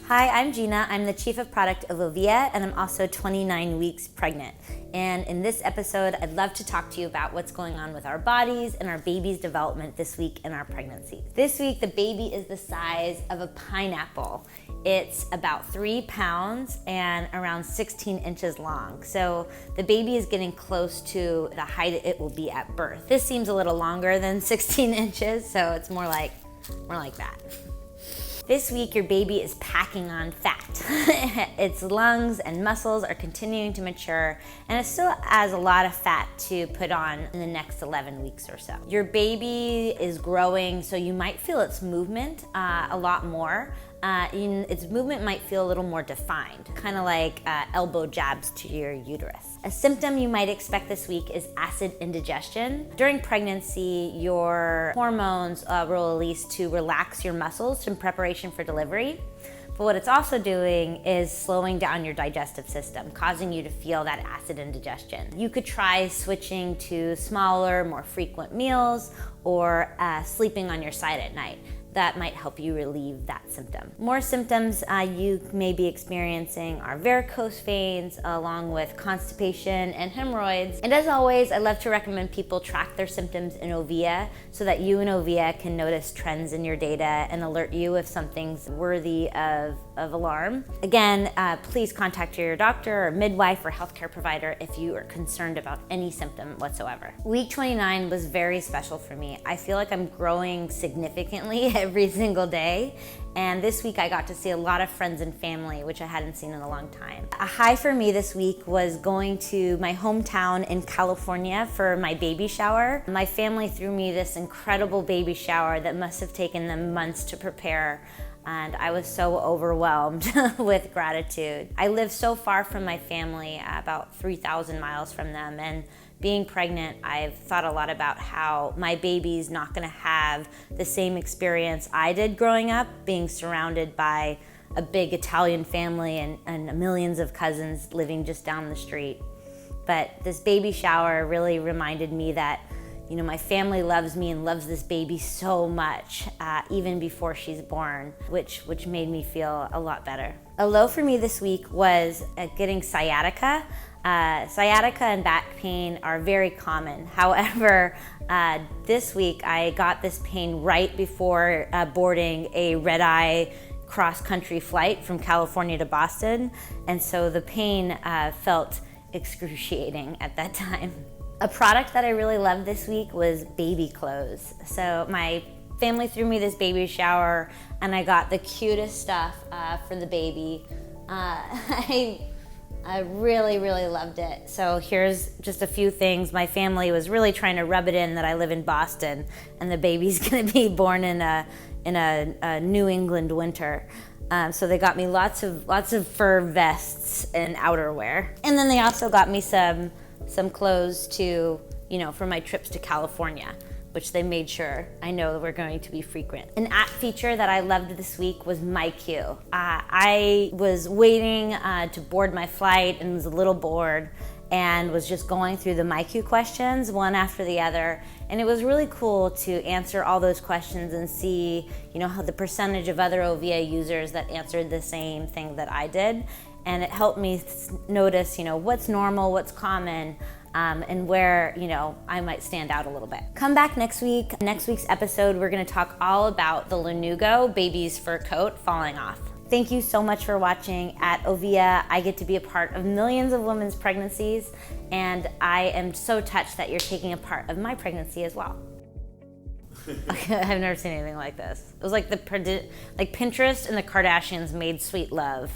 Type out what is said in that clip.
Hi, I'm Gina. I'm the Chief of Product of Ovia, and I'm also 29 weeks pregnant. And in this episode, I'd love to talk to you about what's going on with our bodies and our baby's development this week in our pregnancy. This week, the baby is the size of a pineapple. It's about 3 pounds and around 16 inches long. So the baby is getting close to the height it will be at birth. This seems a little longer than 16 inches, so it's more like that. This week, your baby is packing on fat. Its lungs and muscles are continuing to mature, and it still has a lot of fat to put on in the next 11 weeks or so. Your baby is growing, so you might feel its movement a lot more. Its movement might feel a little more defined, kind of like elbow jabs to your uterus. A symptom you might expect this week is acid indigestion. During pregnancy, your hormones will release to relax your muscles in preparation for delivery. But what it's also doing is slowing down your digestive system, causing you to feel that acid indigestion. You could try switching to smaller, more frequent meals or sleeping on your side at night. That might help you relieve that symptom. More symptoms you may be experiencing are varicose veins, along with constipation and hemorrhoids. And as always, I love to recommend people track their symptoms in Ovia so that you and Ovia can notice trends in your data and alert you if something's worthy of alarm. Again, please contact your doctor or midwife or healthcare provider if you are concerned about any symptom whatsoever. Week 29 was very special for me. I feel like I'm growing significantly every single day. And this week I got to see a lot of friends and family, which I hadn't seen in a long time. A high for me this week was going to my hometown in California for my baby shower. My family threw me this incredible baby shower that must have taken them months to prepare. And I was so overwhelmed with gratitude. I live so far from my family, about 3,000 miles from them, and being pregnant, I've thought a lot about how my baby's not gonna have the same experience I did growing up, being surrounded by a big Italian family and millions of cousins living just down the street. But this baby shower really reminded me that my family loves me and loves this baby so much, even before she's born, which made me feel a lot better. A low for me this week was getting sciatica. Sciatica and back pain are very common. However, this week I got this pain right before boarding a red-eye cross-country flight from California to Boston, and so the pain felt excruciating at that time. A product that I really loved this week was baby clothes. So my family threw me this baby shower and I got the cutest stuff for the baby. I really, really loved it. So here's just a few things. My family was really trying to rub it in that I live in Boston and the baby's gonna be born in a New England winter. So they got me lots of fur vests and outerwear. And then they also got me some clothes to, for my trips to California, which they made sure I know were going to be frequent. An app feature that I loved this week was MyQ. I was waiting to board my flight and was a little bored and was just going through the MyQ questions one after the other. And it was really cool to answer all those questions and see, how the percentage of other Ovia users that answered the same thing that I did. And it helped me notice, what's normal, what's common, and where, I might stand out a little bit. Come back next week. Next week's episode, we're gonna talk all about the lanugo, baby's fur coat, falling off. Thank you so much for watching. At Ovia, I get to be a part of millions of women's pregnancies, and I am so touched that you're taking a part of my pregnancy as well. I've never seen anything like this. It was like Pinterest and the Kardashians made sweet love.